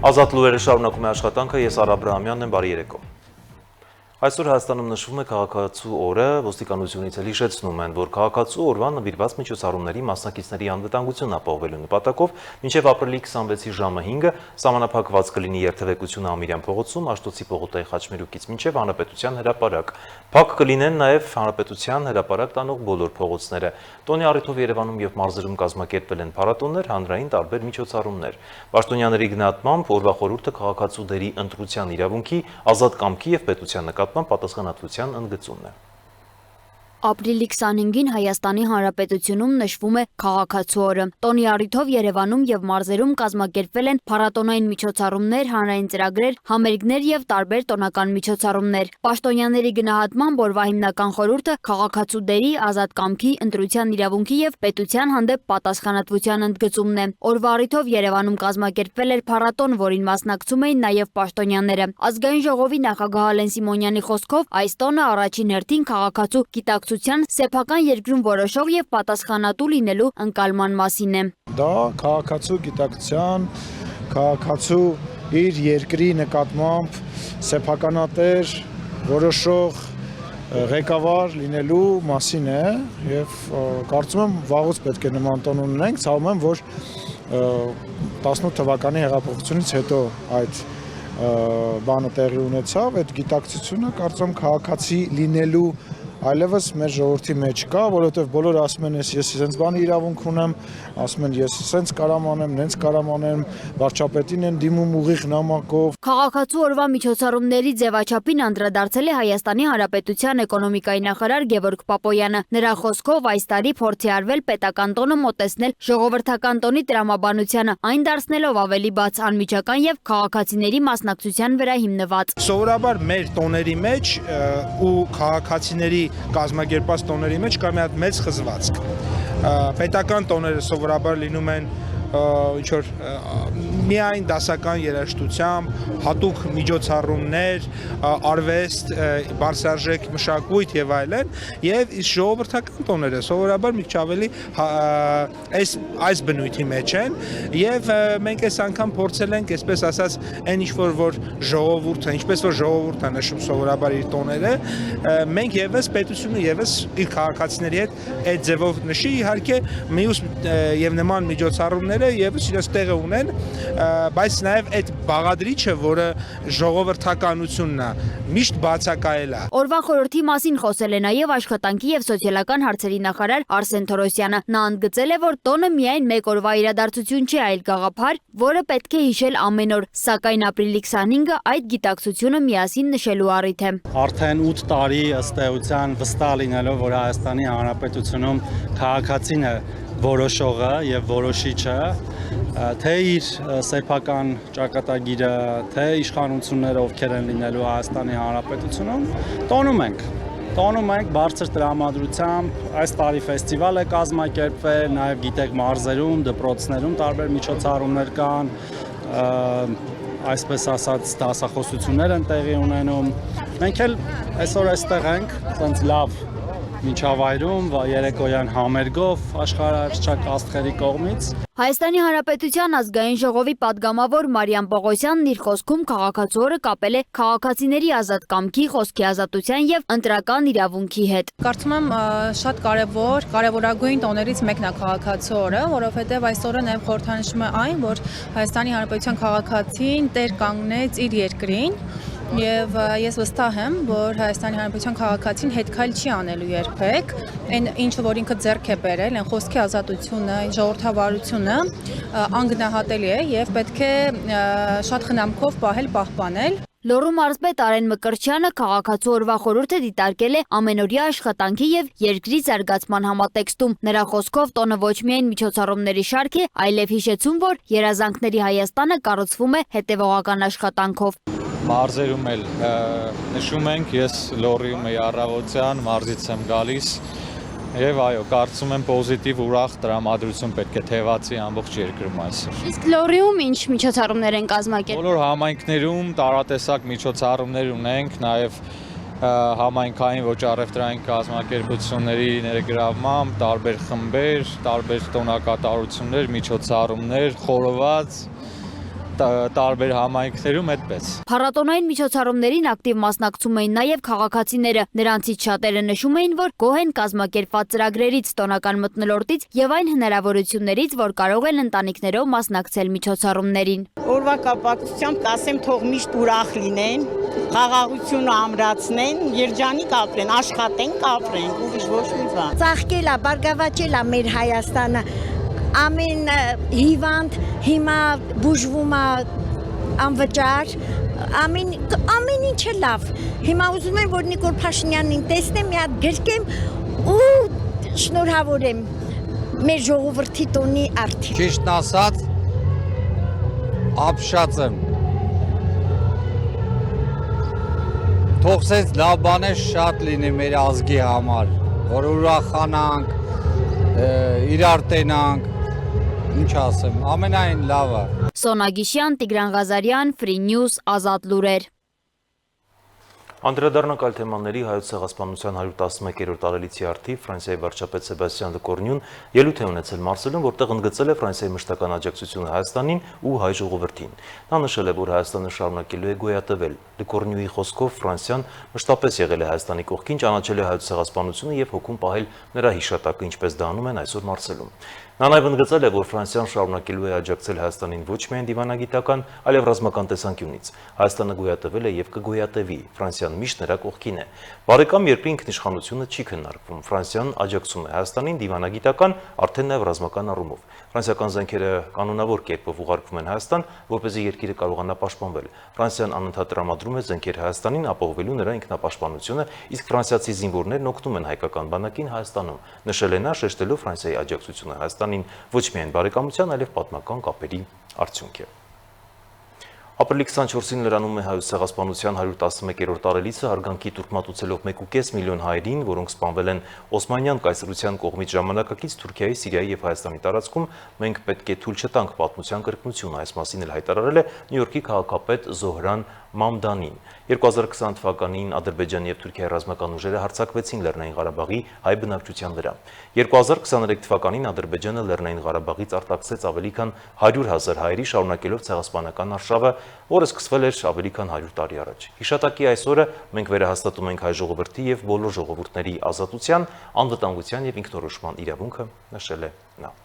Ազատ լուրերը շարունակում է աշխատանքը, ես Արա Աբրահամյանն եմ, բարի երեկո։ Այսօր Հայաստանում նշվում է քաղաքացու օրը, ոստիկանությունից էլ հիշեցնում են, որ քաղաքացու օրվան նվիրված միջոցառումների մասնակիցների անվտանգությունն ապահովելու նպատակով մինչև ապրիլի 26-ի ժամը 5-ը սահմանափակված կլինի երթևեկությունը Ամիրյան փողոցում, Աշտոցի պողոտայի խաչմերուկից մինչև Հանրապետության հրապարակ։ Փակ կլինեն նաև Հանրապետության հրապարակ տանող բոլոր փողոցները։ Տոնի առիթով Երևանում եւ մարզերում կազմակերպվել են փառատոներ, հանրային տարբեր միջոցառումներ։ Պաշտոնյաների գնահատմամբ օրվա խորհուրդը քաղաքացու դերի ընտրության իրավունքի, ազատ կամքի եւ պետության նկատմամբ պատասխանատվության ընդգծումն է։ Ապրիլի 25-ին Հայաստանի Հանրապետությունում նշվում է քաղաքացու օրը։ Տոնի առիթով Երևանում եւ մարզերում կազմակերպվել են փառատոնային միջոցառումներ, հանրային ծրագրեր, համերգներ եւ տարբեր տոնական միջոցառումներ։ Պաշտոնյաների գնահատմամբ օրվա հիմնական խորհուրդը քաղաքացու դերի, ազատ կամքի, ընտրության իրավունքի եւ պետության հանդեպ պատասխանատվության ընդգծումն է։ Օրվա առիթով Երևանում կազմակերպվել էր փառատոն, որին մասնակցում էին նաեւ պաշտոնյաները։ Ազգային ժողովի նախագահ Ալեն Սիմոնյանի խոսքով այս տոնը առաջին հերթին քաղաքացու գիտակցության սեփական երկրում որոշող եւ պատասխանատու լինելու ընկալման մասին է։ Դա քաղաքացու գիտակցության, քաղաքացու իր երկրի նկատմամբ սեփականատեր որոշող ղեկավար լինելու մասին է եւ կարծում եմ վաղուց պետք է նման տոն ունենենք, ցավում եմ, որ 18 թվականի հեղափոխությունից հետո այդ բանը տեղի ունեցավ, այդ գիտակցությունը կարծում եմ քաղաքացի լինելու այլևս մեր ժողովրդի մեջ կա, որովհետև բոլորը ասում են, ես սենց բանի իրավունք ունեմ, ասում են, ես սենց կարամ անեմ, նենց կարամ անեմ, վարչապետին են դիմում ուղիղ նամակով։ Քաղաքացու օրվա միջոցառումների ձևաչափին անդրադարձել է Հայաստանի Հանրապետության էկոնոմիկայի նախարար Գևորգ Պապոյանը։ Նրա խոսքով այս տարի փորձ է արվել պետական տոնը մոտեցնել ժողովրդական տոնի տրամաբանությանը, այն դարձնելով ավելի բաց, անմիջական եւ քաղաքացիների մասնակցության վրա հիմնված։ Սովորաբար մեր տոների մեջ ու քաղաքացիների կազմակերպած տոների մեջ կա մի հատ մեծ խզվածք։ Պետական տոները սովորաբար լինում են ինչ-որ միայն դասական երաժշտությամբ, հատուկ միջոցառումներ, արվեստ, բարձրարժեք մշակույթ եւ այլն, եւ իսկ ժողովրդական տոները սովորաբար մի քիչ ավելի այս բնույթի մեջ են եւ մենք այս անգամ փորձել ենք, այսպես ասած, այն ինչ-որ ժողովուրդը, ինչպես որ ժողովուրդը նշում սովորաբար իր տոները, մենք եւս պետությունը եւս իր քաղաքացիների հետ այդ ձևով նշի, իհարկե մյուս եւ նման միջոցառումները եւս իրենց տեղը ունեն, բայց նաև այդ բաղադրիչը, որը ժողովրդականությունն է, միշտ բացակայել է։ Օրվա խորհրդի մասին խոսել է նաև աշխատանքի եւ սոցիալական հարցերի նախարար Արսեն Թորոսյանը։ Նա ընդգծել է, որ տոնը միայն մեկ օրվա իրադարձություն չէ, այլ գաղափար, որը պետք է հիշել ամեն օր, սակայն ապրիլի 25-ը այդ գիտակցությունը միասին նշելու առիթ է։ Արդեն 8 տարի ըստ էության վստահ լինելով, որ Հայաստանի Հանրապետությունում քաղաքացին է որոշողը եւ որոշիչը, թե իր սեփական ճակատագիրը, թե իշխանությունները ովքեր են լինելու Հայաստանի Հանրապետությունում, տոնում ենք բարձր տրամադրությամբ, այս տարի ֆեստիվալ է կազմակերպվել, նաև գիտեք մարզերում, դպրոցներում տարբեր միջոցառումներ կան, այսպես ասած դասախոսություններ են տեղի ունենում։ Մենք էլ այսօր այստեղ ենք, ցենց լավ միջավայրում, երեկոյան համերգով աշխարհահռչակ աստղերի կողմից։ Հայաստանի Հանրապետության ազգային ժողովի падգամավոր Մարիամ Պողոսյանն իր խոսքում քաղաքացու օրը կապել է քաղաքացիների ազատ կամքի, խոսքի ազատության եւ ընտրական իրավունքի հետ։ Կարծում եմ շատ կարևորագույն տոներից մեկն է քաղաքացու օրը, որովհետեւ այս օրը նաեւ խորհրդանշում է այն, որ Հայաստանի Հանրապետության քաղաքացին տեր կանգնեց իր երկրին։ Եվ ես վստահ եմ, որ Հայաստանի Հանրապետության քաղաքացին հետքայլ չի անելու երբեք, այն ինչը որ ինքը ձեռք է բերել, այն խոսքի ազատությունը, ժողովրդավարությունը անգնահատելի է եւ պետք է շատ խնամքով պահպանել։ Լոռու մարզպետ Արեն Մկրտչյանը քաղաքացու օրվա խորհուրդը դիտարկել է ամենօրյա աշխատանքի եւ երկրի զարգացման համատեքստում։ Նրա խոսքով տոնը ոչ միայն միջոցառումների շարք է, այլև հիշեցում, որ երազանքների Հայաստանը կառուցվում է հետևողական աշխատանքով։ Մարզերում էլ նշում ենք, ես Լոռիում եի առավոտյան, մարզից եմ գալիս եւ այո, կարծում եմ պոզիտիվ ուրախ տրամադրություն պետք է թևածի ամբողջ երկրում այսօր։ Իսկ Լոռիում ինչ միջոցառումներ են կազմակերպել։ Բոլոր համայնքներում տարատեսակ միջոցառումներ ունենք, նաեւ համայնքային ոչ առևտրային կազմակերպությունների ներգրավմամբ, տարբեր խմբեր, տարբեր տոնակատարություններ, միջոցառումներ, խորոված տարբեր համայնքներում այդպես։ Փառատոնային միջոցառումներին ակտիվ մասնակցում էին նաև քաղաքացիները։ Նրանցից շատերը նշում էին, որ գոհ են կազմակերպված ծրագրերից, տոնական մթնոլորտից եւ այն հնարավորություններից, որ կարող են ընտանիքներով մասնակցել միջոցառումներին։ Օրվա կապակցությամբ կասեմ, թող միշտ ուրախ լինեն, խաղաղությունը ամրացնեն, երջանիկ ապրեն, աշխատեն, ապրեն, ուրիշ ոչ մի բան։ Ծաղկել է, բարգավաճել է մեր Հայաստանը։ Ամեն հիվանդ հիմա բուժվում է անվճար, ամեն ինչ է լավ։ Հիմա ուզում եմ, որ Նիկոլ Փաշինյանին տեսնեմ, մի հատ գրկեմ ու շնորհավորեմ մեր ժողովրդի տոնի արդի։ Ճիշտն ասած, ապշած եմ։ Թողսեց լավ բաներ շատ լինի մեր ազգի համար, որ ուրախանանք, իրար տենանք, ինչ ասեմ, ամենայն լավը։ Սոնա Գիշյան, Տիգրան Ղազարյան, Free News, Ազատ լուրեր։ Անդրադառնանք այլ թեմաների հայոց ցեղասպանության 111-րդ տարելիցի արդիվ Ֆրանսիայի վարչապետ Սեբաստիան Լեկորնյուն ելույթ է ունեցել Մարսելում, որտեղ ընդգծել է Ֆրանսիայի մշտական աջակցությունը Հայաստանին ու հայ ժողովրդին։ Նա նշել է, որ Հայաստանը շարունակելու է գոյատևել։ Լեկորնյուի խոսքով Ֆրանսիան մշտապես եղել է Հայաստանի կողքին, ճանաչել է հայոց ցեղասպանությունը եւ հոգում պահել նրա հիշատակը, ինչպես դա անում են այսօր Մարսելում։ Նա նաև ընդգծել է, որ Ֆրանսիան շարունակելու է աջակցել Հայաստանին ոչ միայն դիվանագիտական, այլև ռազմական տեսանկյունից։ Հայաստանը գոյատևել է եւ կգոյատևի։ Ֆրանսիան միշտ նրա կողքին է։ Բարեկամ երկրի ինքնիշխանությունը չի քննարկվում։ Ֆրանսիան աջակցում է Հայաստանին դիվանագիտական, արդեն նաև ռազմական առումով։ Ֆրանսիական զենքերը կանոնավոր կերպով ուղարկվում են Հայաստան, որպեսզի երկիրը կարողանա պաշտպանվել։ Ֆրանսիան անընդհատ տրամադրում է զենքեր Հայաստանին, ապահովելու նրա ինքնապաշտպանությունը, իսկ ֆրանսիացի զինվորներն օգնում են հայկական բանակին Հայաստանում։ Նշել է նա, շեշտելով Ֆրանսիայի աջակցությունը Հայաստանին ոչ միայն բարեկամության, այլև պատմական կապերի արդյունք է։ Ապրիլի 24-ին լրանում է հայոց ցեղասպանության 111-րդ տարելիցը, հարգանքի տուրք մատուցելով 1.5 միլիոն հայերին, որոնք սպանվել են Օսմանյան կայսրության կողմից ժամանակակից Թուրքիայի, Սիրիայի եւ Հայաստանի տարածքում, մենք պետք է թույլ չտանք պատմության կրկնությունը, այս մասին էլ հայտարարել է Նյու Յորքի քաղաքապետ Զոհրան Մամդանին։ 2020 թվականին Ադրբեջանի եւ Թուրքիայի ռազմական ուժերը հարձակվեցին Լեռնային Ղարաբաղի հայ բնակչության վրա։ 2023 թվականին Ադրբեջանը Լեռնային Ղարաբաղից արտաքսեց ավելի քան 100,000 հայերի, շարունակելով ցեղասպանական արշավը, որը սկսվել էր ավելի քան 100 տարի առաջ։ Հիշատակի այս օրը մենք վերահաստատում ենք հայ ժողովրդի եւ բոլոր ժողովուրդների ազատության, անվտանգության եւ ինքնորոշման իրավունքը, նշել է նա։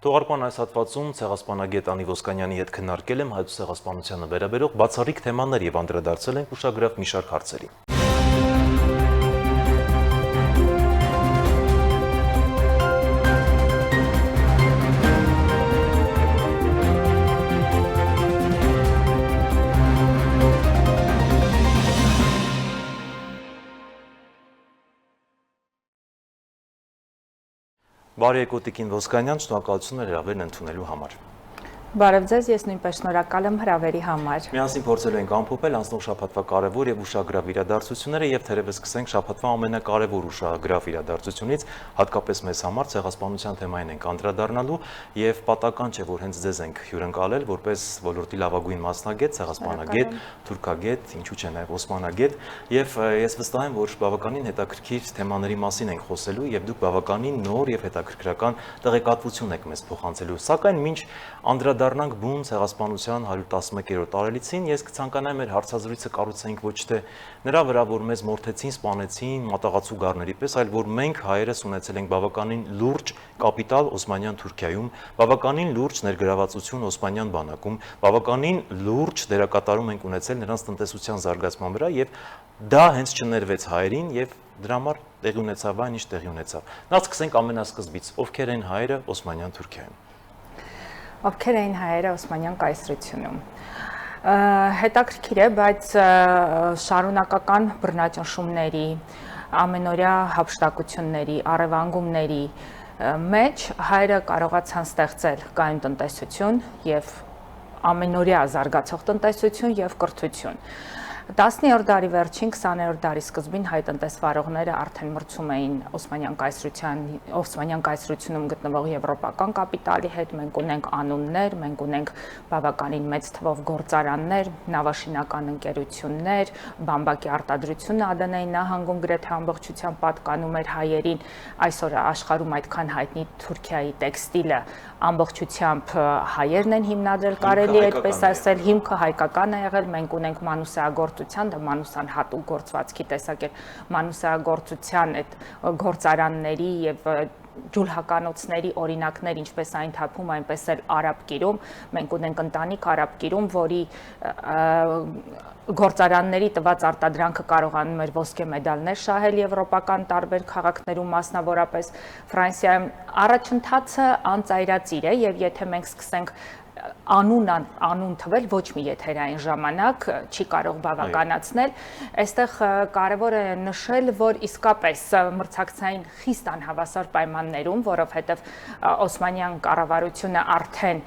Թողարկման այս հատվածում ցեղասպանագետ Անի Ոսկանյանի հետ քննարկել եմ հայոց ցեղասպանությանը վերաբերող բացառիկ թեմաներ եւ անդրադարձել ենք ուշագրավ մի շարք հարցերի։ Բարի եկեք Տիկին Ոսկանյան, շնորհակալություն հրավերն ընդունելու համար։ Բարև ձեզ, ես նույնպես շնորհակալ եմ հրավերի համար։ Միասին փորձելու ենք ամփոփել անցնող շաբաթվա կարևոր եւ ուշագրավ իրադարձությունները եւ թերևս սկսենք շաբաթվա ամենակարևոր ուշագրավ իրադարձությունից, հատկապես մեզ համար ցեղասպանության թեմային ենք անդրադառնալու եւ պատական չէ, որ հենց ձեզ ենք հյուրընկալել որպես ոլորտի լավագույն մասնագետ, ցեղասպանագետ, թուրքագետ, ինչու՞ չէ նաեւ օսմանագետ եւ ես վստահ եմ, որ բավականին հետաքրքիր թեմաների մասին ենք խոսելու եւ դուք բավականին նոր եւ հետաքրքրական տեղեկատվություն եք մեզ փոխանցելու, սակայն մինչ անդրադառնանք բուն ցեղասպանության 111-րդ տարելիցին, ես կցանկանայի մեր հարցազրույցը կառուցենք ոչ թե նրա վրա, որ մեզ մորթեցին, սպանեցին մատաղացու գառների պես, այլ որ մենք հայերս ունեցել ենք բավականին լուրջ կապիտալ Օսմանյան Թուրքիայում, բավականին լուրջ ներգրավվածություն Օսմանյան բանակում, բավականին լուրջ դերակատարում ենք ունեցել նրանց տնտեսության զարգացման վրա եւ դա հենց չներվեց հայերին եւ դրա համար տեղի ունեցավ այն, ինչ տեղի ունեցավ։ Նախ սկսենք ամենասկզբից, ովքեր են հայերը Օսմանյան Թուրքիայում։ Ովքեր էին հայերը Օսմանյան կայսրությունում։ Հետաքրքիր է, բայց շարունակական բռնաճնշումների, ամենօրյա հափշտակությունների, առևանգումների մեջ հայերը կարողացան ստեղծել կայուն տնտեսություն եւ ամենօրյա զարգացող տնտեսություն եւ կրթություն։ 19-րդ դարի վերջին 20-րդ դարի սկզբին հայ տնտեսվարողները արդեն մրցում էին Օսմանյան կայսրությունում գտնվող եվրոպական կապիտալի հետ, մենք ունենք անուններ, մենք ունենք բավականին մեծ թվով գործարաններ, նավաշինական ընկերություններ, բամբակի արտադրությունը Ադենայի նահանգում գրեթե ամբողջությամբ պատկանում էր հայերին, այսօր աշխարհում այդքան հայտնի Թուրքիայի տեքստիլը ամբողջությամբ հայերն են հիմնադրել, կարելի է այդպես ասել, հիմքը հայկական է եղել, մենք ունենք մանուսայագործության, դա մանուսան հատուկ գործվածքի տեսակ էր, մանուսայագործության այդ գործարանների եւ ջուլհականոցների օրինակներ, ինչպես այն թափում, այնպես էլ արաբկիրում, մենք ունենք ընտանիք արաբկիրում, որի գործարանների տված արտադրանքը կարողանում էր ոսկե մեդալներ շահել եվրոպական տարբեր քաղաքներում, մասնավորապես Ֆրանսիայում առաջընթացը անծայրածիր է եւ եթե մենք սկսենք անուն թվել ոչ մի եթերային ժամանակ չի կարող բավականացնել, այստեղ կարևոր է նշել, որ իսկապես մրցակցային խիստ անհավասար պայմաններում, որովհետև Օսմանյան կառավարությունը արդեն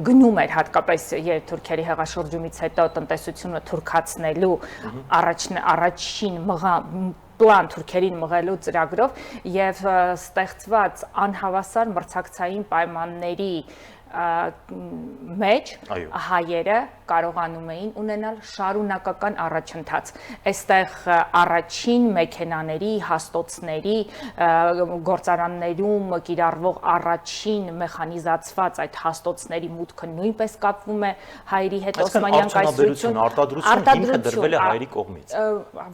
գնում էր հատկապես թուրքերի հեղաշրջումից հետո տնտեսությունը թուրքացնելու առաջին պլան թուրքերին մղելու ծրագրով եւ ստեղծված անհավասար մրցակցային պայմանների մեջ հայերը կարողանում էին ունենալ շարունակական առաջընթաց։ Այստեղ առաջին մեքենաների, հաստոցների, գործարաններում կիրառվող առաջին մեխանիզացված այդ հաստոցների մուտքը նույնպես կապվում է հայերի հետ Օսմանյան կայսրություն, արտադրությունը հիմքը դրվել է հայերի կողմից։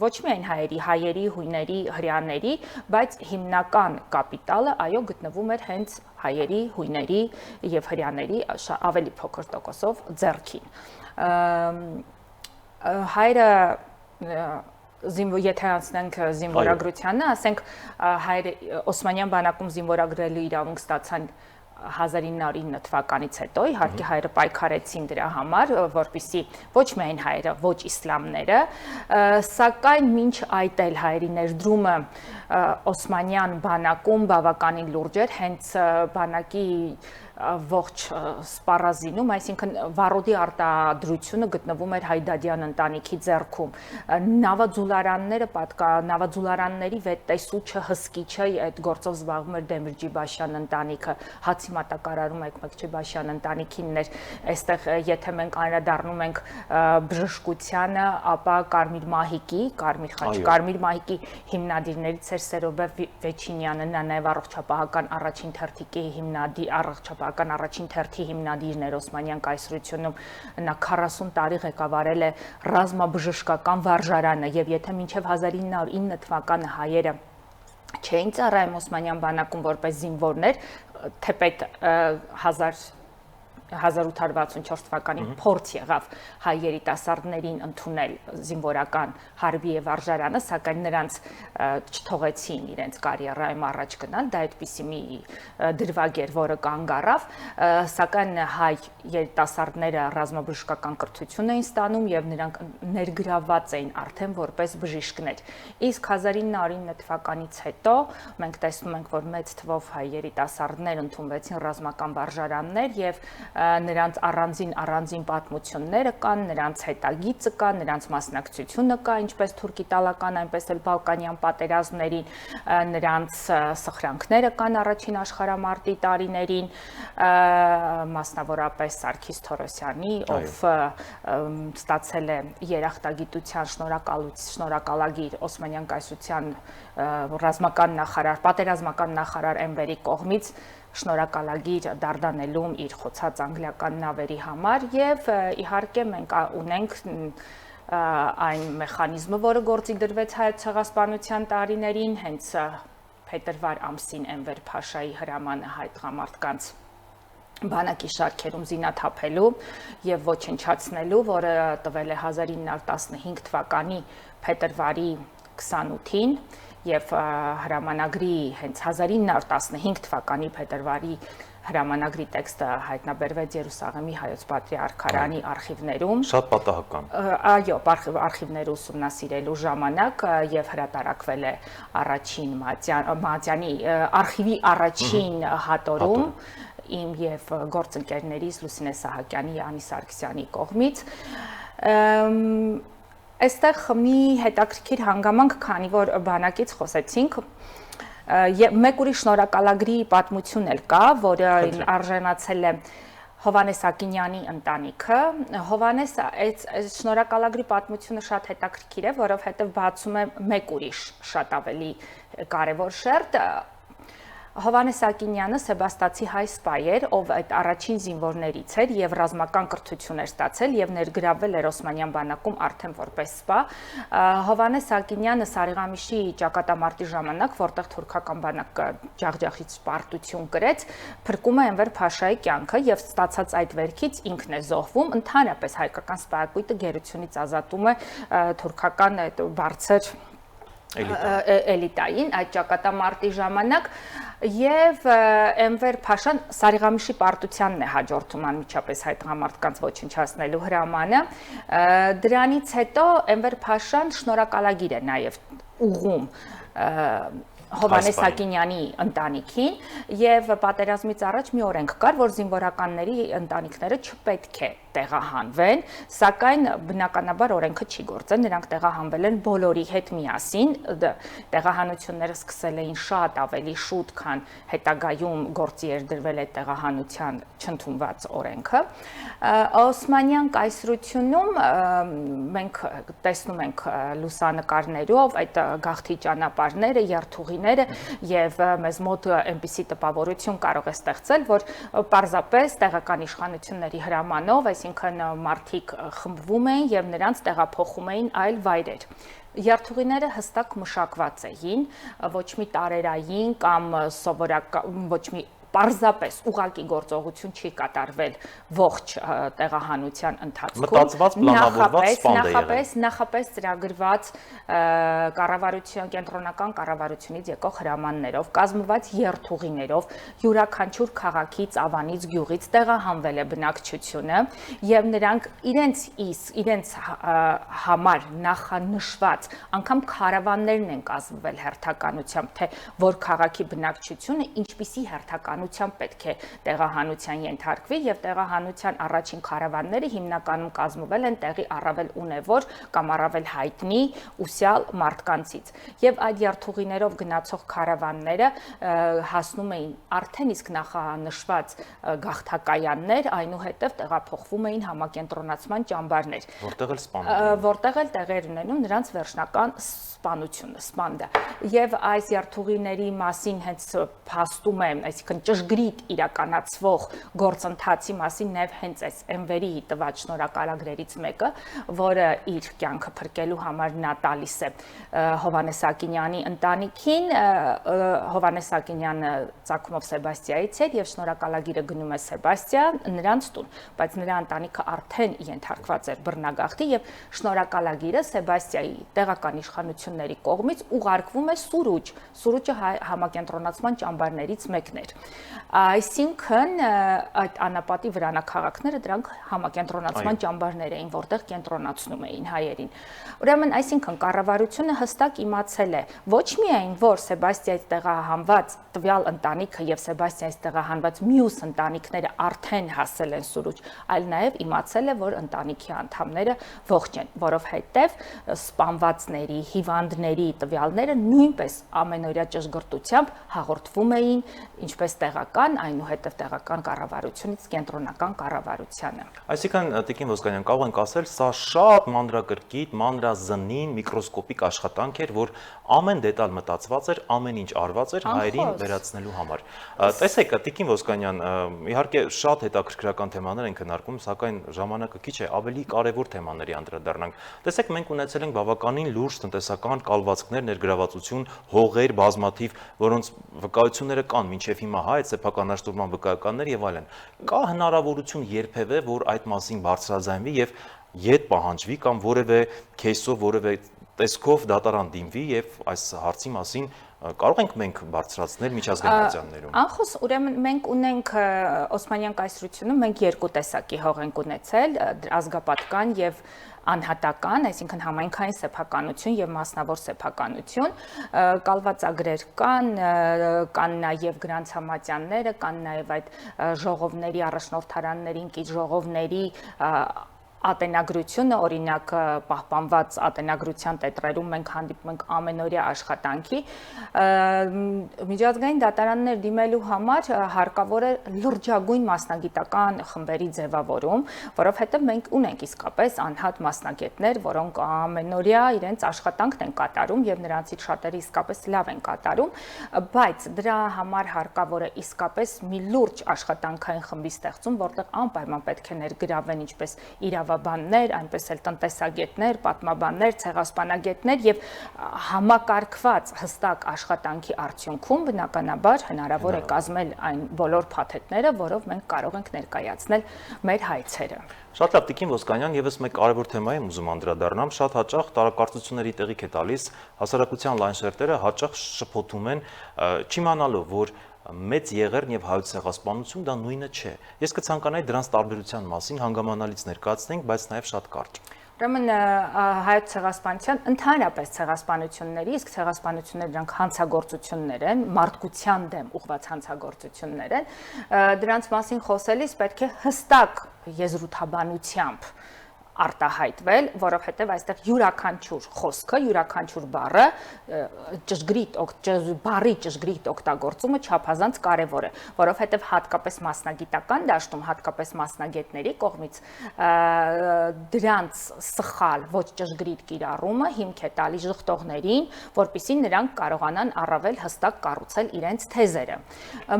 Ոչ միայն հայերի, հույների, հրեաների, բայց հիմնական կապիտալը այո գտնվում էր հենց հայերի, հույների եւ հրեաների ավելի փոքր տոկոսով ձեռքին։ Հայերը եթե անցնենք զինվորագրությանը, ասենք հայերը Օսմանյան բանակում զինվորագրելու իրավունք ստացան 1909 թվականից հետո, իհարկե հայերը պայքարեցին դրա համար, որպեսզի ոչ միայն հայերը, ոչ իսլամները, սակայն մինչ այդ էլ հայերի ներդրումը Օսմանյան բանակում բավականին լուրջ էր, հենց բանակի ողջ սպառազինում, այսինքն վառոդի արտադրությունը գտնվում էր Հայդադյան ընտանիքի ձեռքում։ Նավաձուլարանների վետտեսուչը, հսկիչը այդ գործով զբաղվում էր Դեմիրճի Բաշյան ընտանիքը, հացի մատակարարում Էկմեկչի Բաշյան ընտանիքինն էր։ Այստեղ եթե մենք անդրադառնում ենք բժշկությանը, ապա Կարմիր մահիկի հիմնադիրներից էր Սերոբե Վեչինյանը, նա նաև առողջապահական առաջին թերթիկի առաջին թերթի հիմնադիրն էր Օսմանյան կայսրությունում, նա 40 տարի ղեկավարել է ռազմաբժշկական վարժարանը եւ եթե մինչեւ 1909 թվականը հայերը չէին ծառայում Օսմանյան բանակում որպես զինվորներ, թեպետ 1864 թվականին փորձ եղավ հայ երիտասարդներին ընդունել զինվորական հարբի եւ վարժարանը, սակայն նրանց չթողեցին իրենց կարիերայում առաջ գնալ, դա այդպիսի մի դրվագ էր, որը կանգ առավ, սակայն հայ երիտասարդները ռազմաբժշկական կրթություն էին ստանում եւ նրանք ներգրավված էին արդեն որպես բժիշկներ։ Իսկ 1909 թվականից հետո մենք տեսնում ենք, որ մեծ թվով հայ երիտասարդներ ընդունվեցին ռազմական վարժարաններ եւ նրանց առանձին պատմությունները կան, նրանց հետագիծը կա, նրանց մասնակցությունը կա, ինչպես թուրք-իտալական, այնպես էլ բալկանյան պատերազմներին, նրանց սխրանքները կան առաջին աշխարհամարտի տարիներին, մասնավորապես Սարգիս Թորոսյանի, ով ստացել է երախտագիտության շնորհակալագիր Օսմանյան կայսրության պատերազմական նախարար Էնվերի կողմից շնորհակալագիր դարդանելում իր խոցած անգլիական նավերի համար եւ իհարկե մենք ունենք այն մեխանիզմը, որը գործի դրվեց հայոց ցեղասպանության տարիներին, հենց փետրվար ամսին Էնվեր Փաշայի հրամանը հայ տղամարդկանց բանակի շարքերում զինաթափելու եւ ոչնչացնելու, որը տվել է 1915 թվականի փետրվարի 28-ին եւ հրամանագրի հենց 1915 թվականի փետրվարի հրամանագրի տեքստը հայտնաբերվեց Երուսաղեմի հայոց պատրիարքարանի արխիվներում։ Շատ պատահական։ Այո, արխիվները ուսումնասիրելու ժամանակ եւ հրատարակվել է առաջին Մատյանի արխիվի առաջին հատորում իմ եւ գործընկերներիս Լուսինե Սահակյանի, Անի Սարգսյանի կողմից։ Այստեղ մի հետաքրքիր հանգամանք, քանի որ բանակից խոսեցինք, մեկ ուրիշ շնորհակալագրի պատմություն էլ կա, որը արժանացել է Հովհաննես Ակինյանի ընտանիքը։ Հովհաննես այդ շնորհակալագրի պատմությունը շատ հետաքրքիր է, որովհետև բացում է մեկ ուրիշ շատ ավելի կարևոր շերտ։ Հովհաննես Ակինյանը սեբաստացի հայ սպա էր, ով այդ առաջին զինվորներից էր եւ ռազմական կրթություն էր ստացել եւ ներգրավվել էր Օսմանյան բանակում արդեն որպես սպա։ Հովհաննես Ակինյանը Սարիղամիշի ճակատամարտի ժամանակ, որտեղ թուրքական բանակը ջախջախից պարտություն կրեց, փրկում է Էնվեր Փաշայի կյանքը եւ ստացած այդ վերքից ինքն է զոհվում։ Ընդհանրապես հայկական սպայակույտը գերությունից ազատում է թուրքական այդ բարձր էլիտային այդ ճակատամարտի ժամանակ եւ Էնվեր Փաշան Սարիղամիշի պարտությանն է հաջորդում անմիջապես հայ տղամարդկանց ոչնչացնելու հրամանը։ Դրանից հետո Էնվեր Փաշան շնորհակալագիր է նաեւ ուղղում Հովհաննես Ակինյանի ընտանիքին եւ պատերազմից առաջ մի օրենք կար, որ զինվորականների ընտանիքները չպետք է տեղահանվեն, սակայն բնականաբար օրենքը չի գործել, նրանք տեղահանվել են բոլորի հետ միասին, տեղահանությունները սկսել էին շատ ավելի շուտ, քան հետագայում գործի էր դրվել այդ տեղահանության չընդունված օրենքը։ Օսմանյան կայսրությունում մենք տեսնում ենք լուսանկարներով այդ գաղթի ճանապարհները, երթուղիները եւ մեզ մոտ այնպիսի տպավորություն կարող է ստեղծել, որ պարզապես տեղական իշխանությունների հրամանով, այսինքն մարդիկ խմբվում էին եւ նրանց տեղափոխում էին այլ վայրեր։ Երթուղիները հստակ մշակված էին, ոչ մի տարերային կամ սովորական, ոչ մի պարզապես ուղղակի գործողություն չի կատարվել ողջ տեղահանության ընթացքում։ Մտածված, պլանավորված սպանդ է եղել։ Նախապես ծրագրված կառավարության կենտրոնական կառավարությունից եկող հրամաններով, կազմված երթուղիներով, յուրաքանչյուր քաղաքից, ավանից, գյուղից տեղահանվել է բնակչությունը եւ նրանք իրենց համար նախանշված անգամ քարավաններն են կազմվել հերթականությամբ, թե որ քաղաքի բնակչությունը ինչպիսի հերթական պետք է տեղահանության ենթարկվի եւ տեղահանության առաջին քարավանները հիմնականում կազմվել են տեղի առավել ունևոր կամ առավել հայտնի ուսյալ մարդկանցից եւ այդ երթուղիներով գնացող քարավանները հասնում էին արդեն իսկ նախանշված գաղթակայաններ, այնուհետեւ տեղափոխվում էին համակենտրոնացման ճամբարներ, որտեղ էլ տեղեր ունենում նրանց վերջնական սպանությունը, սպանդը։ Եվ այս երթուղիների մասին հենց փաստում է, այսինքն ճշգրիտ իրականացվող գործընթացի մասին նաև հենց այս Էնվերի տված շնորհակալագրերից մեկը, որը իր կյանքը փրկելու համար նա տալիս է Հովհաննես Ակինյանի ընտանիքին, Հովհաննես Ակինյանը ծագումով Սեբաստիայից էր եւ շնորհակալագիրը գնում է Սեբաստիա նրանց տուն, բայց նրա ընտանիքը արդեն ենթարկված էր բռնագաղթի եւ շնորհակալագիրը Սեբաստիայի տեղական իշխանությունների կողմից ուղարկվում է Սուրուջ։ Սուրուջը համակենտրոնացման ճամբարներից մեկն էր։ Այսինքն այդ անապատի վրանակաղաքները դրանք համակենտրոնացման ճամբարներ էին, որտեղ կենտրոնացնում էին հայերին։ Ուրեմն, այսինքն կառավարությունը հստակ իմացել է ոչ միայն, որ Սեբաստիայից տեղահանված տվյալ ընտանիքը եւ Սեբաստիայից տեղահանված մյուս ընտանիքները արդեն հասել են Սուրուջ, այլ նաեւ իմացել է, որ ընտանիքի անդամները ողջ են, որովհետեւ սպանվածների, հիվանդների տվյալները նույնպես ամենօրյա ճշգրտությամբ հաղորդվում էին ինչպես տեղական, այնուհետև տեղական կառավարությունից կենտրոնական կառավարությանը։ Այսինքն, Տիկին Ոսկանյան, կարող ենք ասել, սա շատ մանրակրկիտ, մանրազնին, միկրոսկոպիկ աշխատանք էր, որ ամեն դետալ մտածված էր, ամեն ինչ արված էր հայերին վերացնելու համար։ Տեսեք, Տիկին Ոսկանյան, իհարկե շատ հետաքրքրական թեմաներ են քննարկում, սակայն ժամանակը քիչ է, ավելի կարևոր թեմաների անդրադառնանք։ Տեսեք, մենք ունեցել ենք բավականին լուրջ տնտեսական կալվածքներ, ներգրավվածություն, հողեր բազմաթիվ, որոնց վկայությունները կան մինչև հիմա հայ սեփականաշտուրման վկայականներ եւ այլն։ Կա հնարավորություն երբևէ, որ այդ մասին բարձրաձայնվի եւ ետ պահանջվի կամ որևէ քեյսով, որևէ տեսքով դատարան դիմվի եւ այս հարցի մասին կարող ենք մենք բարձրացնել միջազգային ատյաններում։ Անխոս, ուրեմն մենք ունենք Օսմանյան կայսրությունում մենք երկու տեսակի հող ենք ունեցել, ազգապատական եւ անհատական, այսինքն համայնքային սեփականություն եւ մասնավոր սեփականություն, կալվածագրեր կան նաեւ գրանց համատյանները, կան նաեւ այդ ժողովների, առաջնորդարաններին կից ժողովների ատենագրությունը, օրինակ պահպանված ատենագրության տետրերում մենք հանդիպում ենք ամենօրյա աշխատանքի, միջազգային դատարաններ դիմելու համար հարկավոր է լրջագույն մասնագիտական խմբերի ձևավորում, որովհետև մենք ունենք իսկապես անհատ մասնագետներ, որոնք ամենօրյա իրենց աշխատանքն են կատարում եւ նրանցից շատերը իսկապես լավ են կատարում, բայց դրա համար հարկավոր է իսկապես մի լուրջ աշխատանքային խմբի ստեղծում, որտեղ անպայման պետք է ներգրավվեն ինչպես իրավաբաններ, այնպես էլ տնտեսագետներ, պատմաբաններ, ցեղասպանագետներ եւ համակարգված հստակ աշխատանքի արդյունքում բնականաբար հնարավոր է կազմել այն բոլոր փաթեթները, որով մենք կարող ենք ներկայացնել մեր հայցերը։ Շատ լավ, Տիկին Ոսկանյան, եւս մեկ կարևոր թեմայի եմ ուզում անդրադառնամ, շատ հաճախ տարակարծությունների տեղիք է տալիս, հասարակության լայն շերտերը հաճախ շփոթում են, չիմանալով, որ մեծ եղերն եւ հայոց ցեղասպանություն դա նույնը չէ։ Ես կցանկանայի դրանց տարբերության մասին հանգամանալից ներկայացնենք, բայց նաեւ շատ կարճ։ Ուրեմն հայոց ցեղասպանության ընդհանրապես ցեղասպանությունների, իսկ ցեղասպանությունները դրանք հանցագործություններ են, մարդկության դեմ ուղղված հանցագործություններ են, դրանց մասին խոսելիս պետք է հստակ եզրութաբանությամբ արտահայտվել, որովհետև այստեղ յուրաքանչյուր խոսքը, յուրաքանչյուր բառը բառի ճշգրիտ օգտագործումը չափազանց կարևոր է, որովհետև հատկապես մասնագիտական դաշտում, հատկապես մասնագետների կողմից դրանց սխալ, ոչ ճշգրիտ կիրառումը հիմք է տալիս ժխտողներին, որպեսզի նրանք կարողանան առավել հստակ կառուցել իրենց թեզերը։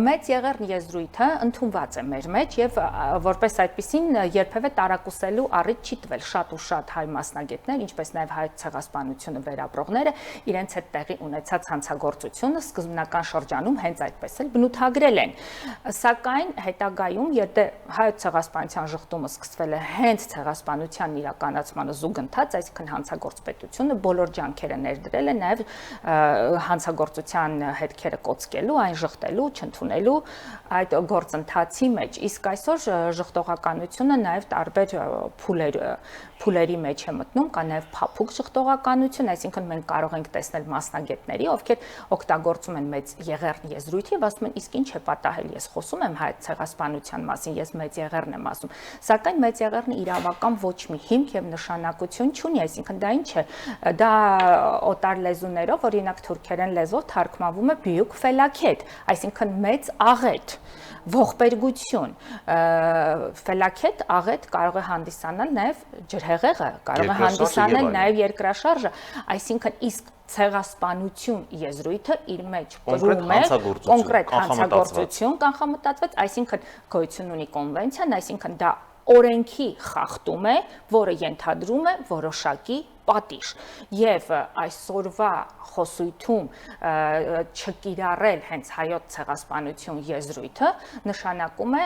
Մեծ եղերն եզրույթը ընդունված է մեր մեջ եւ որպես այդպիսին երբևէ տարակուսելու առիթ չի տվել շատ ու շատ հայ մասնագետներ, ինչպես նաև հայ ցեղասպանությունը վերապրողները իրենց հետ տեղի ունեցած հանցագործությունը սկզբնական շրջանում հենց այդպես էլ բնութագրել են։ Սակայն հետագայում, երբ հայ ցեղասպանության ժխտումը սկսվել է հենց ցեղասպանության իրականացմանը զուգընթաց, այսինքն հանցագործպետությունը բոլոր ջանքերը ներդրել է նաև հանցագործության հետքերը կոծկելու, այն ժխտելու, չընդունելու այդ գործընթացի մեջ։ Իսկ այսօր ժխտողականությունը նաև տարբեր փուլերի մեջ է մտնում, կա նաև փափուկ ժխտողականություն, այսինքն մենք կարող ենք տեսնել մասնագետների, ովքեր օգտագործում են մեծ եղերն եզրույթի եւ ասում են, իսկ ինչ է պատահել, ես խոսում եմ հայ ցեղասպանության մասին, ես մեծ եղերն եմ ասում, սակայն մեծ եղերն իրավական ոչ մի հիմք եւ նշանակություն չունի, այսինքն դա ինչ է, դա օտար լեզուներով, օրինակ թուրքերեն լեզվով թարգմանվում է բյուկ ֆելաքետ, այսինքն մեծ աղետ, ողբերգություն, ֆելաքետ աղետ կարող է հանդիսանալ նաև ջրհեղեղը, կարող է հանդիսանել նաև երկրաշարժը, այսինքն իսկ ցեղասպանություն եզրույթը իր մեջ կրում է կոնկրետ հանցագործություն կանխամտածված, այսինքն գոյություն ունի կոնվենցիան, այսինքն դա օրենքի խախտում է, որը ենթադրում է որոշակի պատիժ եւ այսօրվա խոսույթում չկիրառել հենց հայոց ցեղասպանություն եզրույթը նշանակում է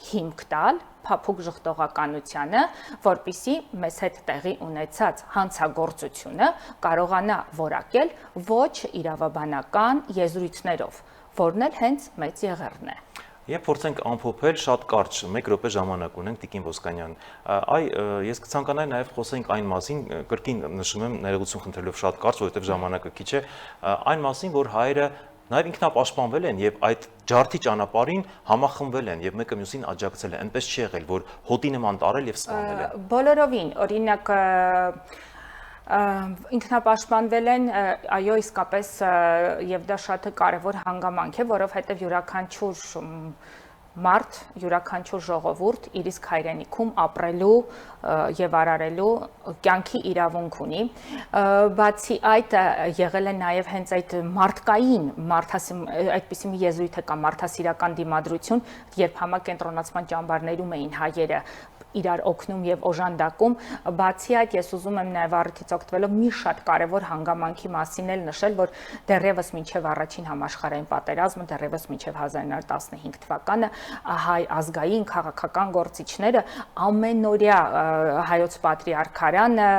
հիմք տալ փափուկ ժխտողականությանը, որպիսի մեզ հետ տեղի ունեցած հանցագործությունը կարողանա որակել ոչ իրավաբանական եզրույթներով, որն էլ հենց մեծ եղերն է։ Եվ փորձենք ամփոփել շատ կարճ, 1 րոպե ժամանակ ունենք Տիկին Ոսկանյան։ Ես կցանկանայի նաև խոսենք այն մասին, կրկին նշում եմ ներողություն խնդրելով շատ կարճ, որովհետև ժամանակը քիչ է, այն մասին, որ հայերը նաև ինքնապաշտպանվել են եւ այդ ջարդի ճանապարհին համախմբվել են եւ մեկը մյուսին աջակցել է, այնպես չի եղել, որ հոտի նման տարել եւ սպանել են։ Բոլորովին, օրինակ ինքնապաշտպանվել են, այո, իսկապես եւ դա շատ կարևոր հանգամանք է, որովհետեւ յուրաքանչյուր մարդ, յուրաքանչյուր ժողովուրդ իր իսկ հայրենիքում ապրելու եւ արարելու կյանքի իրավունք ունի։ Բացի այդ եղել է նաեւ հենց այդ մարդկային, այդպիսի մի եզրույթ կա, մարդասիրական դիմադրություն, երբ համակենտրոնացման ճամբարներում էին հայերը իրար օգնում եւ օժանդակում, բացի այդ ես ուզում եմ նաեւ առիթից օգտվելով մի շատ կարեւոր հանգամանքի մասին էլ նշել, որ դեռևս մինչեւ առաջին համաշխարհային պատերազմը, դեռևս մինչեւ 1915 թվականը հայ ազգային քաղաքական գործիչները ամենօրյա հայոց պատրիարքարանը,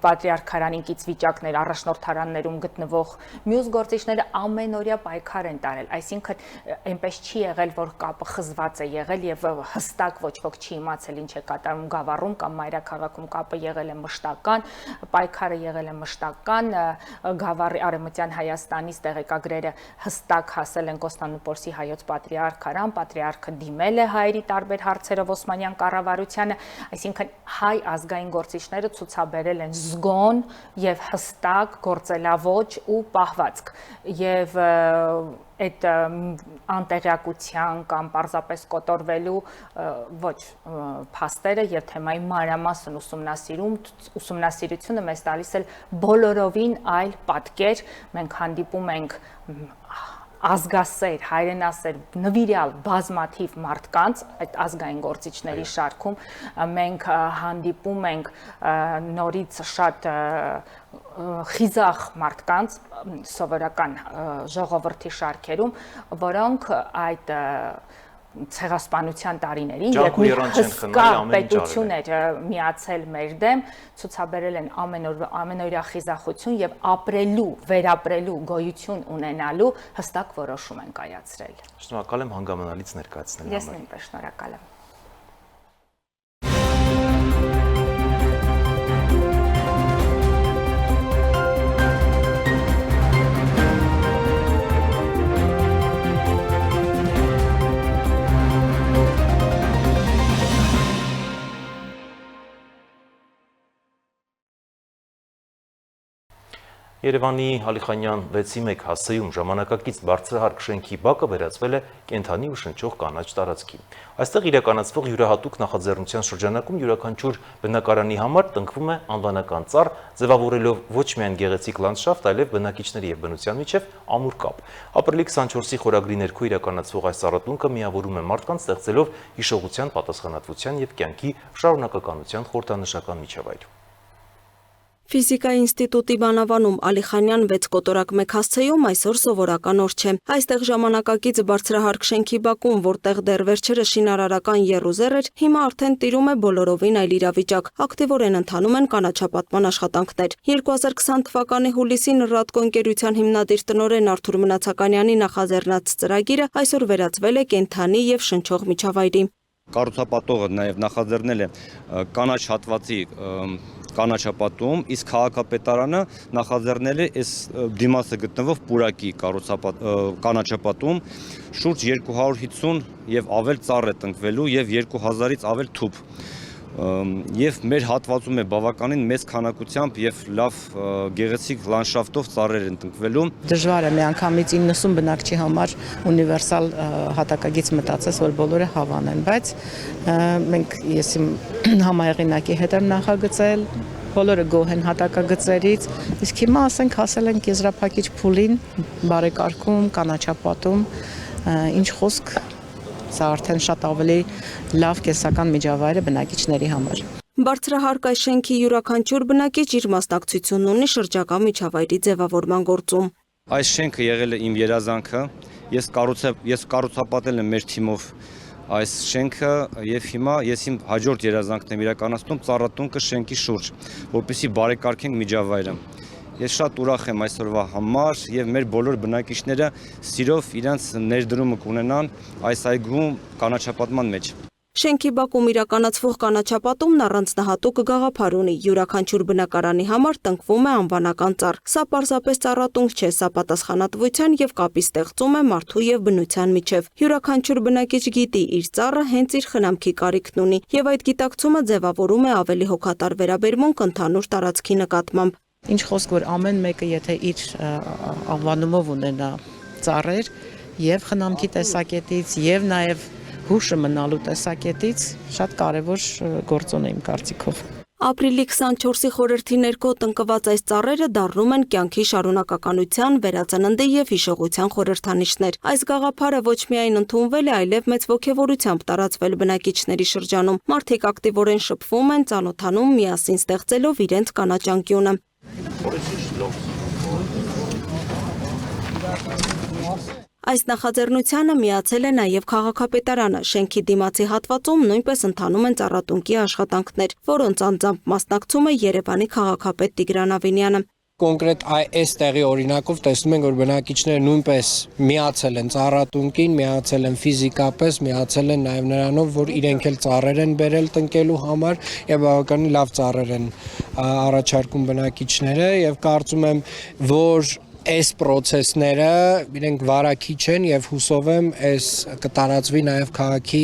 պատրիարքարանին կից վիճակներ, առաջնորդարաններում գտնվող մյուս գործիչները ամենօրյա պայքար են տարել, այսինքն այնպես չի եղել, որ կապը խզված է եղել եւ հստակ ոչ ոք չի չի իմացել ինչ է կատարում Գավառում կամ մայրաքաղաքում, կապը եղել է մշտական, պայքարը եղել է մշտական, Գավառի Արևմտյան Հայաստանից տեղեկագրերը հստակ հասել են Կոստանդնուպոլսի հայոց պատրիարք Արամ, պատրիարքը դիմել է հայերի տարբեր հարցերով Օսմանյան կառավարությանը, այսինքն հայ ազգային գործիչները ցուցաբերել են զգոն եւ հստակ գործելավոճ ու պահվածք եւ այդ անտեղյակության կամ պարզապես կոտորվելու ոչ փաստերը եւ թեմայի մանրամասն ուսումնասիրությունը մեզ տալիս էլ բոլորովին այլ պատկեր, մենք հանդիպում ենք ազգասեր, հայրենասեր, նվիրյալ բազմաթիվ մարդկանց այդ ազգային գործիչների շարքում մենք հանդիպում ենք նորից շատ խիզախ մարդկանց սովորական ժողովրդի շարքերում, որոնք այդ ցեղասպանության տարիներին, երբ մի հսկա պետություն էր միացել մեր դեմ, ցուցաբերել են ամենօրյա խիզախություն եւ ապրելու, վերապրելու գոյություն ունենալու հստակ որոշում են կայացրել։ Շնորհակալ եմ հանգամանալից ներկայացնելու համար։ Ես նույնպես շնորհակալ եմ։ Երևանի Ալիխանյան 6-1 հասցեում ժամանակակից բարձրահարկ շենքի բակը վերածվել է կենդանի ու շնչող կանաչ տարածքի։ Այստեղ իրականացվող յուրահատուկ նախաձեռնության շրջանակում յուրաքանչյուր բնակարանի համար տնկվում է անվանական ծառ, ձևավորելով ոչ միայն գեղեցիկ լանդշաֆտ, այլև բնակիչների եւ բնության միջև ամուր կապ։ Ապրիլի 24-ի խորագրի ներքո իրականացվող այս ծառատունքը միավորում է մարդկանց, ստեղծելով հիշողության, պատասխանատվության եւ կյանքի շարունակականության խորհրդանշական միջավայր։ Ֆիզիկայի ինստիտուտի բանավանում Ալիխանյան 6 կոտորակ 1 հասցեում այսօր սովորական օր չէ։ Այստեղ ժամանակակից բարձրահարկ շենքի բակում, որտեղ դեռ վերջերս շինարարական եռուզեռ էր, հիմա արդեն տիրում է բոլորովին այլ իրավիճակ։ Ակտիվորեն ընթանում են կանաչապատման աշխատանքներ։ 2020 թվականի հուլիսին Ռադկո ընկերության հիմնադիր տնօրեն Արթուր Մնացականյանի նախաձեռնած ծրագիրը այսօր վերածվել է կենդանի եւ շնչող միջավայրի։ Կառուցապատողը նաև նախաձեռնել է կանաչ հատվածի կանաչապատում, իսկ քաղաքապետարանը նախաձեռնել է այս դիմացը գտնվող պուրակի կանաչապատում շուրջ 250 եւ ավել ծառ է տնկվելու եւ 2000-ից ավել թուփ։ Եվ մեր հատվածում է բավականին մեծ քանակությամբ եւ լավ գեղեցիկ լանդշաֆտով ծառեր են տնկվելու։ Դժվար է միանգամից 90 բնակչի համար ունիվերսալ հատակագիծ մտածես, որ բոլորը հավանեն, բայց մենք ես իմ համահեղինակի հետ եմ նախագծել, բոլորը գոհ են հատակագծերից, իսկ հիմա ասենք հասել ենք եզրափակիչ փուլին, բարեկարգում, կանաչապատում, ինչ խոսք Սա արդեն շատ ավելի լավ կենսական միջավայր է բնակիչների համար։ Բարձրահարկ այս շենքի յուրաքանչյուր բնակիչ իր մասնակցությունն ունի շրջակա միջավայրի ձևավորման գործում։ Այս շենքը եղել է իմ երազանքը, ես կառուցապատել եմ մեր թիմով այս շենքը եւ հիմա ես իմ հաջորդ երազանքն եմ իրականացնում ծառատունկը շենքի շուրջ, որպեսզի բարեկարգենք միջավայրը։ Ես շատ ուրախ եմ այսօրվա համար եւ մեր բոլոր բնակիչները սիրով իրենց ներդրումը կունենան այս այգում կանաչապատման մեջ։ Շենքի բակում իրականացվող կանաչապատումն առանձնահատուկ գաղափար ունի։ Յուրաքանչյուր բնակարանի համար տնկվում է անվանական ծառ։ Սա պարզապես ծառատունք չէ, սա պատասխանատվության եւ կապի ստեղծում է մարդու եւ բնության միջև։ Յուրաքանչյուր բնակիչ գիտի իր ծառը հենց իր խնամքի կարիքն ունի եւ այդ գիտակցումը ձևավորում է ավելի հոգատար վերաբերմունք ընդհանուր տարածքի նկատմամբ։ Ինչ խոսք, որ ամեն մեկը եթե իր անվանումով ունենա ծառեր եւ խնամքի տեսակետից եւ նաեւ հուշը մնալու տեսակետից շատ կարեւոր գործոն է իմ կարծիքով։ Ապրիլի 24-ի խորհրդի ներքո տնկված այս ծառերը դառնում են կյանքի շարունակականության, վերածննդի եւ հիշողության խորհրդանիշներ։ Այս գաղափարը ոչ միայն ընդունվել է, այլև մեծ ոգևորությամբ տարածվել բնակիչների շրջանում։ Մարդիկ ակտիվորեն շփվում են, ծանոթանում, միասին ստեղծելով իրենց կանաչ անկյունը։ Այս նախաձեռնությանը միացել է նաև քաղաքապետարանը, շենքի դիմացի հատվածում նույնպես ընթանում են ծառատունկի աշխատանքներ, որոնց անձամբ մասնակցում է Երևանի քաղաքապետ Տիգրան Ավինյանը։ Կոնկրետ այս տեղի օրինակով տեսնում ենք, որ բնակիչները նույնպես միացել են ծառատունկին, միացել են ֆիզիկապես, միացել են նաև նրանով, որ իրենք էլ ծառեր են բերել տնկելու համար եւ բավականին լավ ծառեր են առաջարկում բնակիչները եւ կարծում եմ, որ այս process-ները իրենք վարակիչ են եւ հուսով եմ այս կտարածվի նաեւ քաղաքի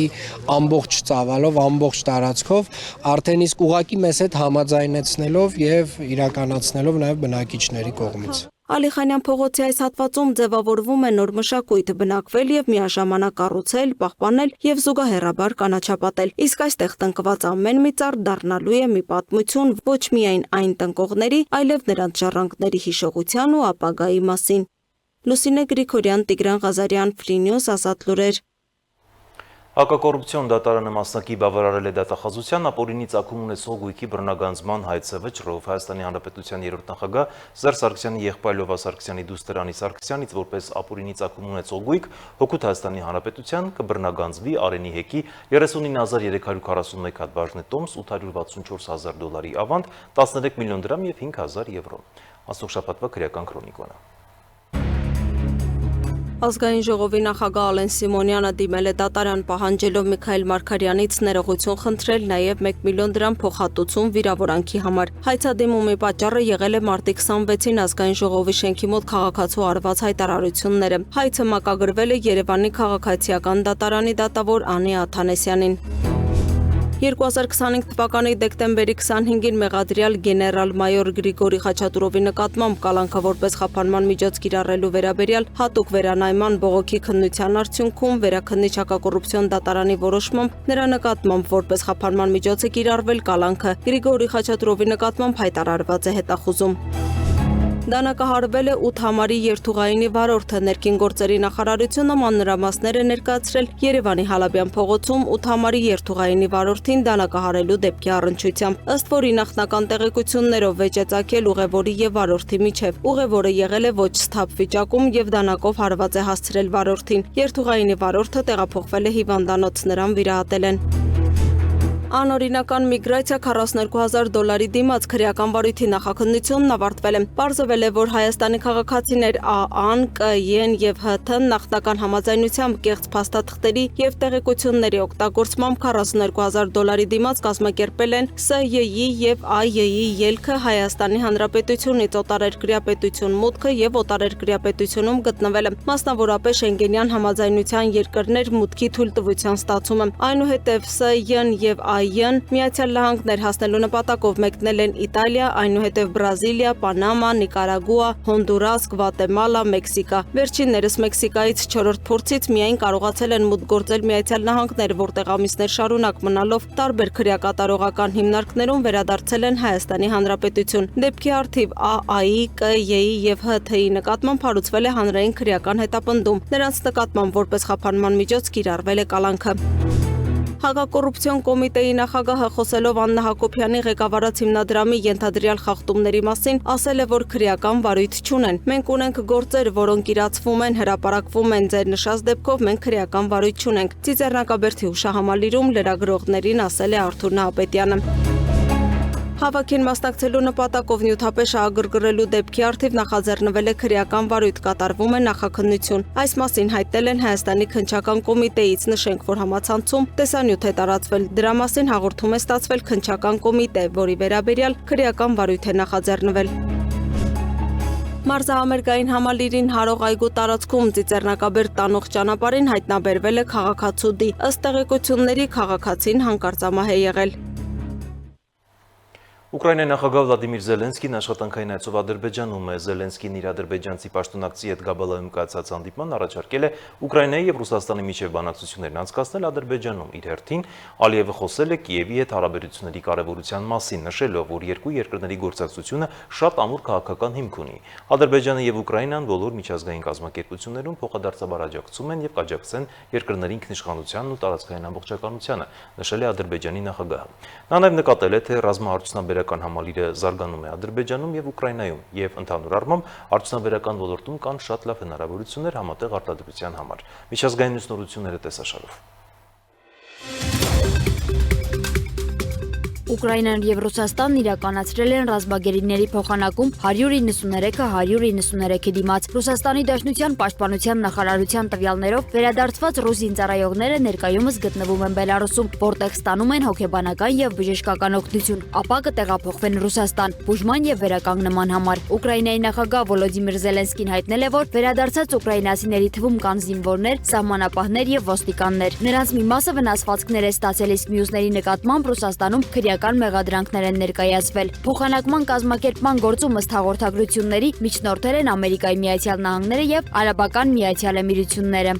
ամբողջ ծավալով, ամբողջ տարածքով, արդեն իսկ ուղակի մեզ հետ համաձայնեցնելով եւ իրականացնելով նաեւ բնակիչների կողմից։ Ալիխանյան փողոցի այս հատվածում ձևավորվում է նոր մշակույթ, բնակվել եւ միաժամանակ կառուցել, պահպանել եւ զուգահեռաբար կանաչապատել։ Իսկ այստեղ տնկված ամեն մի ծառ դառնալու է մի պատմություն ոչ միայն այն տնկողների, այլև նրանց ժառանգների հիշողության ու ապագայի մասին։ Լուսինե Գրիգորյան, Տիգրան Ղազարյան, Free News, Ազատ լուրեր։ Հակակոռուպցիոն դատարանը մասնակի բավարարել է դատախազության ապօրինի ծագում ունեցող գույքի բռնագանձման հայցը վճռով Հայաստանի Հանրապետության երրորդ նախագահ Սերժ Սարգսյանի եղբայր Լովա Սարգսյանի դուստր Անի Սարգսյանից որպես ապօրինի ծագում ունեցող գույք հօգուտ Հայաստանի Հանրապետության կբռնագանձվի Արենի հեկի 39341 հատ բաժնետոմս, $864,000 ավանդ, 13 միլիոն դրամ եւ 5000 եվրո։ Անցնող շաբաթվա քրեական քրոնիկոն։ Ազգային ժողովի նախագահ Ալեն Սիմոնյանը դիմել է դատարան պահանջելով Միքայել Մարգարյանից ներողություն խնդրել նաև 1 միլիոն դրամ փոխհատուցում վիրավորանքի համար։ Հայցադիմումի պատճառը եղել է մարտի 26-ին Ազգային ժողովի շենքի մոտ քաղաքացու արված հայտարարությունները։ Հայցը մակագրվել է Երևանի քաղաքացիական դատարանի դատավոր Անի Աթանեսյանին։ 2025 թվականի դեկտեմբերի 25-ին մեղադրյալ գեներալ-մայոր Գրիգորի Խաչատուրովի նկատմամբ կալանքը որպես խափանման միջոց կիրառելու վերաբերյալ հատուկ վերանայման բողոքի քննության արդյունքում վերաքննիչ հակակոռուպցիոն դատարանի որոշմամբ նրա նկատմամբ որպես խափանման միջոց է կիրառվել կալանքը Գրիգորի Խաչատուրովի նկատմամբ հայտարարված է հետախուզում։ Դանակահարվել է 8 համարի երթուղայինի վարորդը ներքին գործերի նախարարությունը մանրամասներ է ներկայացրել Երևանի Հալաբյան փողոցում 8 համարի երթուղայինի վարորդին դանակահարելու դեպքի առնչությամբ, ըստ որի նախնական տեղեկություններով վեճ է ծագել ուղևորի եւ վարորդի միջև։ Ուղևորը եղել է ոչ սթափ վիճակում եւ դանակով հարված է հասցրել վարորդին։ Երթուղայինի վարորդը տեղափոխվել է հիվանդանոց, նրան վիրահատել են։ Անօրինական միգրացիա $42,000 դիմաց քրեական վարույթի նախաքննությունն ավարտվել է։ Պարզվել է, որ Հայաստանի քաղաքացիներ ԱԱ-ն, ԿԻ-ն եւ ՀԹ-ն նախնական համաձայնությամբ կեղծ փաստաթղթերի եւ տեղեկությունների օգտագործմամբ $42,000 դիմաց կազմակերպել են ՍՅ-ի եւ ԱՅ-ի ելքը Հայաստանի Հանրապետությունից օտարերկրյա պետություն մուտքը եւ օտարերկրյա պետությունում գտնվելը, մասնավորապես Շենգենյան համաձայնության երկրներ մուտքի թույլտվության ստացումը։ Այնուհետև ՍՅ-ն եւ ԱՅ-ն Միացյալ Նահանգներ հասնելու նպատակով մեկնել են Իտալիա, այնուհետև Բրազիլիա, Պանամա, Նիկարագուա, Հոնդուրաս, Գվատեմալա, Մեքսիկա։ Վերջիններս Մեքսիկայից 4-րդ փորձից միայն կարողացել են մուտք գործել Միացյալ Նահանգներ, որտեղ ամիսներ շարունակ մնալով տարբեր քրեակատարողական հիմնարկներում վերադարձել են Հայաստանի Հանրապետություն։ Դեպքի առթիվ ԱԱ-ի, ԿԻ-ի եւ ՀԹ-ի նկատմամբ հարուցվել է հանրային քրեական հետապնդում։ Նրանց նկատմամբ որպես խափանման միջոց կիրառվել է կալանքը։ Հակակոռուպցիոն կոմիտեի նախագահը խոսելով Աննա Հակոբյանի ղեկավարած հիմնադրամի ենթադրյալ խախտումների մասին ասել է, որ քրեական վարույթ չունեն։ Մենք ունենք գործեր, որոնք իրացվում են, հրապարակվում են ձեր նշած դեպքով, մենք քրեական վարույթ չունենք։ Ծիծեռնակաբերդի հուշահամալիրում լրագրողներին ասել է Արթուր Նահապետյանը։ Հավաքին մասնակցելու նպատակով նյութապես շահագրգռելու դեպքի առթիվ նախաձեռնվել է քրեական վարույթ, կատարվում է նախաքննություն։ Այս մասին հայտնել են Հայաստանի քննչական կոմիտեից, նշենք, որ համացանցում տեսանյութ է տարածվել։ Դրա մասին հաղորդում է ստացվել քննչական կոմիտե, որի վերաբերյալ քրեական վարույթ է նախաձեռնվել։ Մարզահամերգային համալիրին հարող այգու տարածքում ծիծեռնակաբերդ տանող ճանապարհին հայտնաբերվել է քաղաքացու դի։ Ըստ տեղեկությունների քաղաքացին հանկարծամահ է եղել։ Ուկրաինայի նախագահ Վլադիմիր Զելենսկին աշխատանքային այցով Ադրբեջանում է։ Զելենսկին իր ադրբեջանցի պաշտոնակցի հետ Գաբալայում կայացած հանդիպման առաջարկել է Ուկրաինայի եւ Ռուսաստանի միջև բանակցություններն անցկացնել Ադրբեջանում։ Իր հերթին Ալիևը խոսել է Կիևի հետ հարաբերությունների կարևորության մասին, նշելով, որ երկու երկրների գործակցությունը շատ ամուր քաղաքական հիմք ունի։ Ադրբեջանը եւ Ուկրաինան բոլոր միջազգային կազմակերպություններում փոխադարձաբար աջակցում են եւ կաջակցեն երկրների ինքնիշխանությանն ու տարածքային ամբողջականությանը, նշել է Ադրբեջանի նախագահը։ Նա նաեւ նկատել է, թե ռազմաարդյունաբերական համալիրը զարգանում է Ադրբեջանում եւ Ուկրաինայում եւ ընդհանուր առմամբ արդյունաբերական ոլորտում կան շատ լավ հնարավորություններ համատեղ արտադրության համար։ Միջազգային նորությունները տեսաշարով։ Ուկրաինան եւ Ռուսաստանն իրականացրել են ռազմագերիների փոխանակում 193-193-ի դիմաց։ Ռուսաստանի Դաշնության պաշտպանության նախարարության տվյալներով վերադարձված ռուս զինծառայողները ներկայումս գտնվում են Բելարուսում, որտեղ ստանում են հոգեբանական եւ բժշկական օգնություն, ապա կտեղափոխվեն Ռուսաստան բուժման եւ վերականգնման համար։ Ուկրաինայի նախագահ Վոլոդիմիր Զելենսկին հայտնել է, որ վերադարձած ուկրաինացիների թվում կան զինվորներ, սահմանապահներ եւ ոստիկաններ։ Նրանց մի մասը վնասվածքներ է ստացել, իսկ մյուսների նկատմամբ Ռուսաստանում քրեական մեղադրանքներ են ներկայացվել։ Փոխանակման կազմակերպման գործում ըստ հաղորդագրությունների միջնորդել են Ամերիկայի Միացյալ Նահանգները եւ Արաբական Միացյալ Էմիրությունները։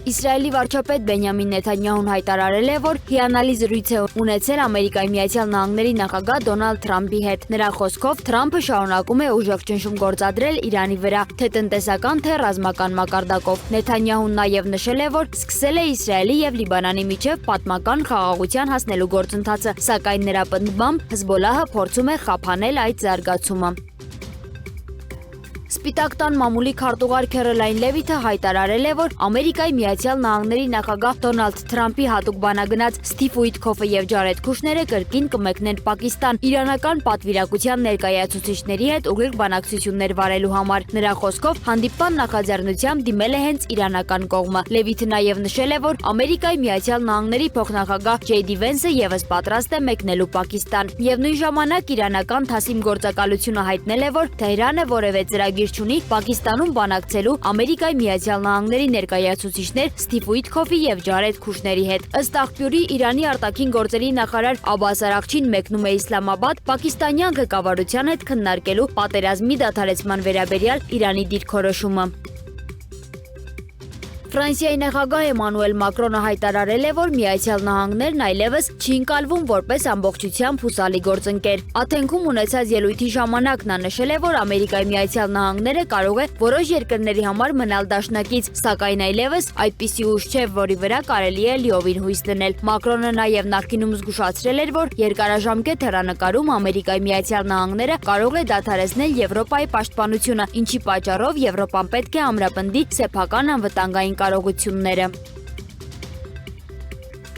Իսրայելի վարչապետ Բենյամին Նեթանյահուն հայտարարել է, որ հիանալի զրույց է ունեցել Ամերիկայի Միացյալ Նահանգների նախագահ Դոնալդ Թրամփի հետ։ Նրա խոսքով Թրամփը շարունակում է ուժեղ ճնշում գործադրել Իրանի վրա, թե տնտեսական, թե ռազմական մակարդակով։ Նեթանյահուն նաև նշել է, որ սկսել է Իսրայելի եւ Լիբանանի միջև պատմական խաղաղության հասնելու գործընթացը, սակայն նրա պնդմամբ Հեզբոլահը փորձում է խափանել այդ զարգացումը։ Սպիտակ տան մամուլի քարտուղար Քերոլայն Լևիթը հայտարարել է, որ Ամերիկայի Միացյալ Նահանգների նախագահ Դոնալդ Թրամփի հատուկ բանագնաց Սթիվ Ուիթքոֆը եւ Ջարեդ Քուշները կրկին կմեկնեն Պակիստան իրանական պատվիրակության ներկայացուցիչների հետ ուղիղ բանակցություններ վարելու համար։ Նրա խոսքով հանդիպման նախաձեռնությամբ դիմել է հենց իրանական կողմը։ Լևիթը նաեւ նշել է, որ Ամերիկայի Միացյալ Նահանգների փոխնախագահ Ջեյդի Վենսը եւս պատրաստ է մեկնելու Պակիստան։ Միևնույն ժամանակ իրանական Թասիմ գործակալությունը հայտնել է, որ Թեհրանը որևէ ծրագիր չունի Պակիստանում բանակցելու Ամերիկայի Միացյալ Նահանգների ներկայացուցիչներ Սթիվ Ուիթքոֆի եւ Ջարեդ Քուշների հետ։ Ըստ աղբյուրի Իրանի արտաքին գործերի նախարար Աբբաս Արաղչին մեկնում է Իսլամաբադ պակիստանյան ղեկավարության հետ քննարկելու պատերազմի դադարեցման վերաբերյալ Իրանի դիրքորոշումը։ Ֆրանսիայի նախագահ Էմանուել Մակրոնը հայտարարել է, որ Միացյալ Նահանգներն այլևս չի ընկալվում որպես ամբողջությամբ հուսալի գործընկեր։ Աթենքում ունեցած ելույթի ժամանակ նա նշել է, որ Ամերիկայի Միացյալ Նահանգները կարող է որոշ երկրների համար մնալ դաշնակից, սակայն այլևս այդպիսի ուժ չէ, որի վրա կարելի է լիովին հույս դնել։ Մակրոնը նաև նախկինում զգուշացրել էր, որ երկարաժամկետ հեռանկարում Ամերիկայի Միացյալ Նահանգները կարող է դադարեցնել Եվրոպայի պաշտպանությունը, ինչի պատճառով Եվրոպան պետք է ամրապնդի սեփական անվտանգային կարողությունները։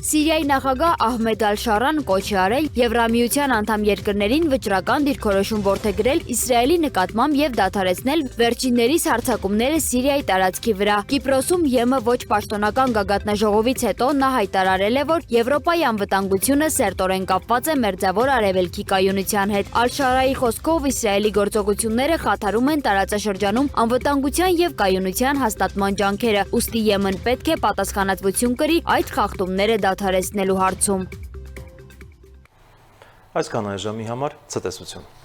Սիրիայի նախագահ Ահմեդ Ալ-Շարան կոչ է արել Եվրամիության անդամ երկրներին վճռական դիրքորոշում որդեգրել Իսրայելի նկատմամբ եւ դադարեցնել վերջիններիս հարձակումները Սիրիայի տարածքի վրա։ Կիպրոսում ԵՄ ոչ պաշտոնական գագաթնաժողովից հետո նա հայտարարել է, որ Եվրոպայի անվտանգությունը սերտորեն կապված է Մերձավոր Արևելքի կայունության հետ։ Ալ-Շարայի խոսքով Իսրայելի գործողությունները խաթարում են տարածաշրջանում անվտանգության եւ կայունության հաստատման ջանքերը, ուստի ԵՄ-ն պետք է պատասխանատվություն կրի այդ խախտումները դադարեցնելու հարցում։ Այսքան այժմի համար ցտեսություն։